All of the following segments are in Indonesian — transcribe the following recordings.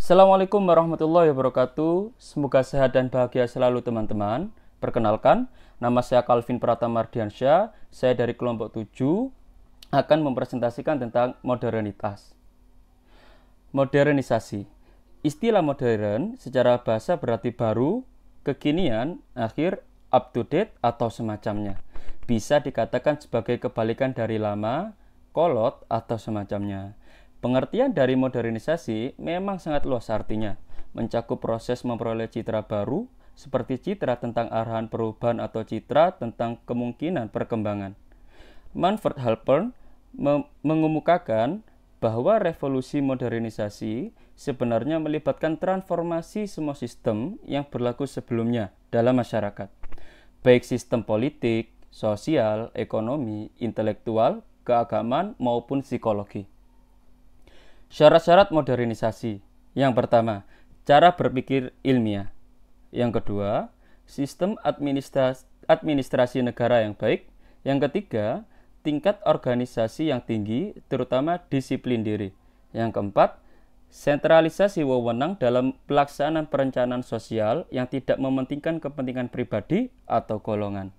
Assalamualaikum warahmatullahi wabarakatuh. Semoga sehat dan bahagia selalu teman-teman. Perkenalkan, nama saya Calvin Pratama Ardiansyah. Saya dari kelompok 7 akan mempresentasikan tentang modernitas. Modernisasi. Istilah modern secara bahasa berarti baru, kekinian, akhir, up to date, atau semacamnya. Bisa dikatakan sebagai kebalikan dari lama, kolot, atau semacamnya. Pengertian dari modernisasi memang sangat luas artinya, mencakup proses memperoleh citra baru, seperti citra tentang arahan perubahan atau citra tentang kemungkinan perkembangan. Manfred Halpern mengemukakan bahwa revolusi modernisasi sebenarnya melibatkan transformasi semua sistem yang berlaku sebelumnya dalam masyarakat, baik sistem politik, sosial, ekonomi, intelektual, keagamaan, maupun psikologi. Syarat-syarat modernisasi. Yang pertama, cara berpikir ilmiah. Yang kedua, sistem administrasi negara yang baik. Yang ketiga, tingkat organisasi yang tinggi, terutama disiplin diri. Yang keempat, sentralisasi wewenang dalam pelaksanaan perencanaan sosial yang tidak mementingkan kepentingan pribadi atau golongan.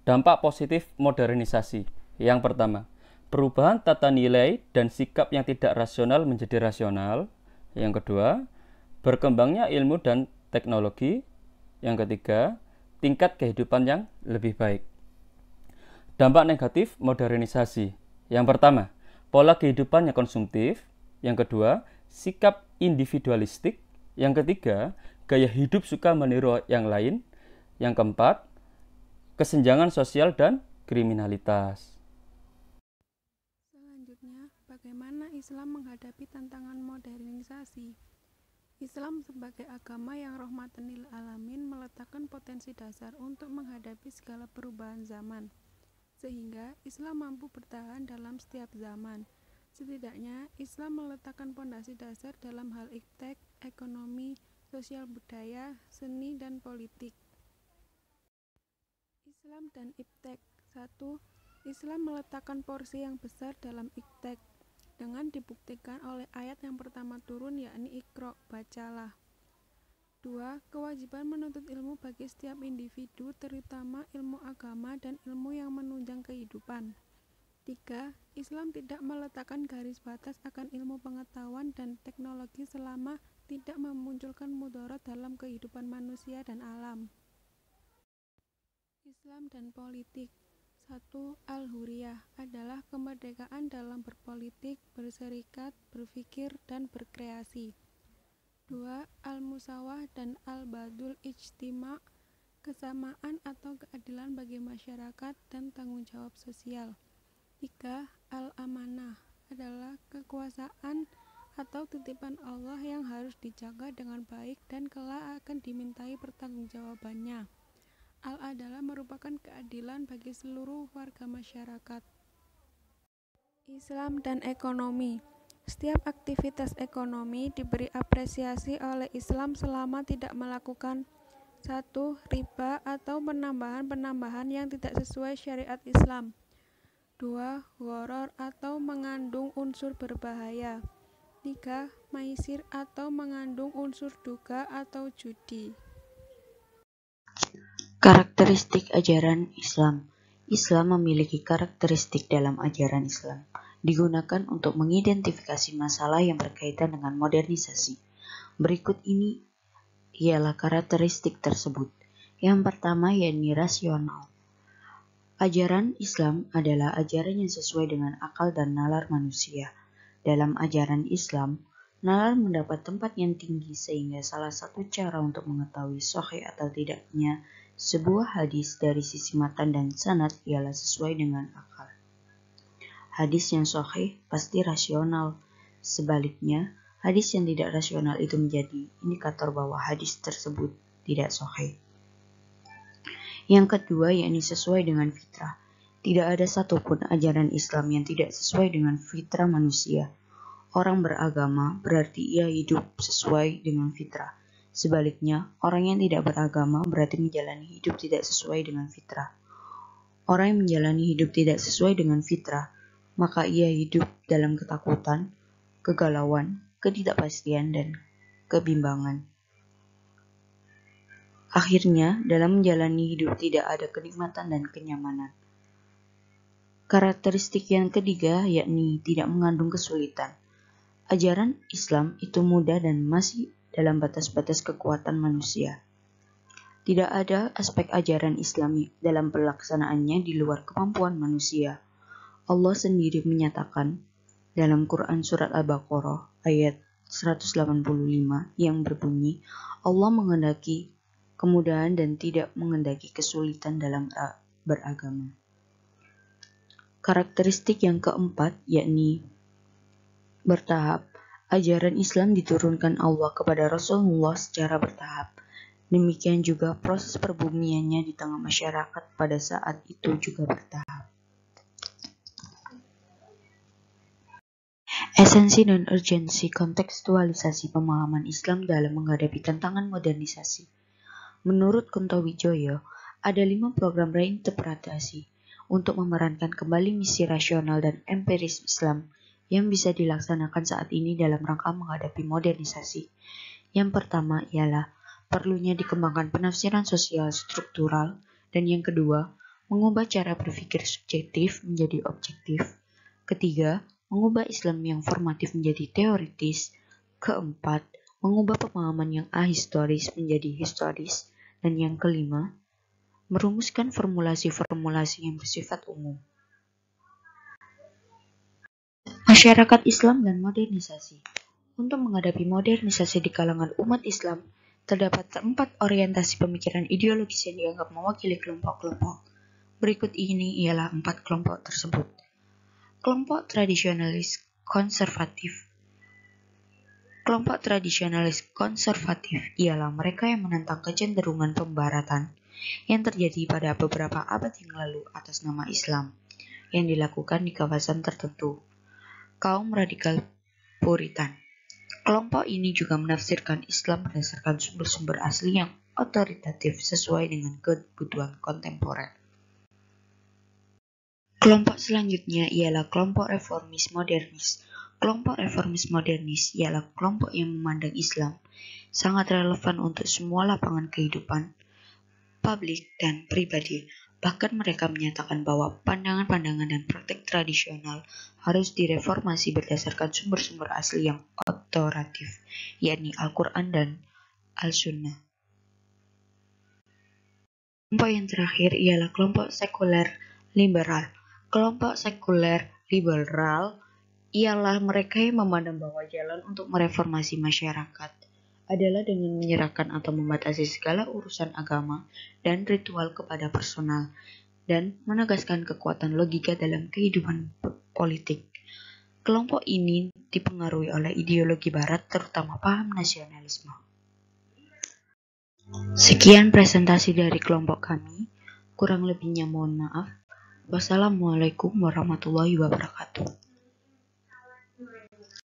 Dampak positif modernisasi. Yang pertama, perubahan tata nilai dan sikap yang tidak rasional menjadi rasional. Yang kedua, berkembangnya ilmu dan teknologi. Yang ketiga, tingkat kehidupan yang lebih baik. Dampak negatif modernisasi. Yang pertama, pola kehidupan yang konsumtif. Yang kedua, sikap individualistik. Yang ketiga, gaya hidup suka meniru yang lain. Yang keempat, kesenjangan sosial dan kriminalitas. Selanjutnya, bagaimana Islam menghadapi tantangan modernisasi? Islam sebagai agama yang rahmatan lil alamin meletakkan potensi dasar untuk menghadapi segala perubahan zaman, sehingga Islam mampu bertahan dalam setiap zaman. Setidaknya, Islam meletakkan pondasi dasar dalam hal iptek, ekonomi, sosial budaya, seni, dan politik. Islam dan iptek. 1. Islam meletakkan porsi yang besar dalam iptek dengan dibuktikan oleh ayat yang pertama turun, yakni Iqra, bacalah. 2. Kewajiban menuntut ilmu bagi setiap individu, terutama ilmu agama dan ilmu yang menunjang kehidupan. 3. Islam tidak meletakkan garis batas akan ilmu pengetahuan dan teknologi selama tidak memunculkan mudarat dalam kehidupan manusia dan alam. Islam dan politik. 1. Al-Hurriyah adalah kemerdekaan dalam berpolitik, berserikat, berpikir, dan berkreasi. 2. Al-Musawah dan Al-Badul Ijtima, kesamaan atau keadilan bagi masyarakat dan tanggung jawab sosial. 3. Al-Amanah adalah kekuasaan atau titipan Allah yang harus dijaga dengan baik dan kelak akan dimintai pertanggungjawabannya. Al-adalah merupakan keadilan bagi seluruh warga masyarakat. Islam dan ekonomi. Setiap aktivitas ekonomi diberi apresiasi oleh Islam selama tidak melakukan 1. Riba atau penambahan-penambahan yang tidak sesuai syariat Islam. 2. Gharar atau mengandung unsur berbahaya. 3. Maisir atau mengandung unsur duga atau judi. Karakteristik ajaran Islam. Islam memiliki karakteristik dalam ajaran Islam, digunakan untuk mengidentifikasi masalah yang berkaitan dengan modernisasi. Berikut ini ialah karakteristik tersebut. Yang pertama, yakni rasional. Ajaran Islam adalah ajaran yang sesuai dengan akal dan nalar manusia. Dalam ajaran Islam, nalar mendapat tempat yang tinggi sehingga salah satu cara untuk mengetahui sahih atau tidaknya sebuah hadis dari sisi matan dan sanad ialah sesuai dengan akal. Hadis yang sahih pasti rasional. Sebaliknya, hadis yang tidak rasional itu menjadi indikator bahwa hadis tersebut tidak sahih. Yang kedua, yakni sesuai dengan fitrah. Tidak ada satupun ajaran Islam yang tidak sesuai dengan fitrah manusia. Orang beragama berarti ia hidup sesuai dengan fitrah. Sebaliknya, orang yang tidak beragama berarti menjalani hidup tidak sesuai dengan fitrah. Orang yang menjalani hidup tidak sesuai dengan fitrah, maka ia hidup dalam ketakutan, kegalauan, ketidakpastian, dan kebimbangan. Akhirnya, dalam menjalani hidup tidak ada kenikmatan dan kenyamanan. Karakteristik yang ketiga yakni tidak mengandung kesulitan. Ajaran Islam itu mudah dan masih dalam batas-batas kekuatan manusia. Tidak ada aspek ajaran Islami dalam pelaksanaannya di luar kemampuan manusia. Allah sendiri menyatakan dalam Quran Surat Al-Baqarah ayat 185 yang berbunyi, Allah menghendaki kemudahan dan tidak menghendaki kesulitan dalam beragama. Karakteristik yang keempat yakni bertahap. Ajaran Islam diturunkan Allah kepada Rasulullah secara bertahap. Demikian juga proses perbumiannya di tengah masyarakat pada saat itu juga bertahap. Esensi dan urgensi kontekstualisasi pemahaman Islam dalam menghadapi tantangan modernisasi. Menurut Kunto Wijoyo, ada 5 program reinterpretasi untuk memerankan kembali misi rasional dan empiris Islam yang bisa dilaksanakan saat ini dalam rangka menghadapi modernisasi. Yang pertama ialah perlunya dikembangkan penafsiran sosial struktural, dan yang kedua, mengubah cara berpikir subjektif menjadi objektif. Ketiga, mengubah Islam yang formatif menjadi teoritis. Keempat, mengubah pemahaman yang ahistoris menjadi historis. Dan yang kelima, merumuskan formulasi-formulasi yang bersifat umum. Masyarakat Islam dan modernisasi. Untuk menghadapi modernisasi di kalangan umat Islam, terdapat 4 orientasi pemikiran ideologis yang dianggap mewakili kelompok-kelompok. Berikut ini ialah 4 kelompok tersebut. Kelompok tradisionalis konservatif. Kelompok tradisionalis konservatif ialah mereka yang menentang kecenderungan pembaratan yang terjadi pada beberapa abad yang lalu atas nama Islam yang dilakukan di kawasan tertentu. Kaum radikal Puritan. Kelompok ini juga menafsirkan Islam berdasarkan sumber-sumber asli yang otoritatif sesuai dengan kebutuhan kontemporer. Kelompok selanjutnya ialah kelompok reformis modernis. Kelompok reformis modernis ialah kelompok yang memandang Islam sangat relevan untuk semua lapangan kehidupan, publik dan pribadi. Bahkan mereka menyatakan bahwa pandangan-pandangan dan praktik tradisional harus direformasi berdasarkan sumber-sumber asli yang otoritatif, yakni Al-Quran dan Al-Sunnah. Kelompok yang terakhir ialah kelompok sekuler liberal. Kelompok sekuler liberal ialah mereka yang memandang bahwa jalan untuk mereformasi masyarakat adalah dengan menyerahkan atau membatasi segala urusan agama dan ritual kepada personal, dan menegaskan kekuatan logika dalam kehidupan politik. Kelompok ini dipengaruhi oleh ideologi barat, terutama paham nasionalisme. Sekian presentasi dari kelompok kami, kurang lebihnya mohon maaf. Wassalamualaikum warahmatullahi wabarakatuh.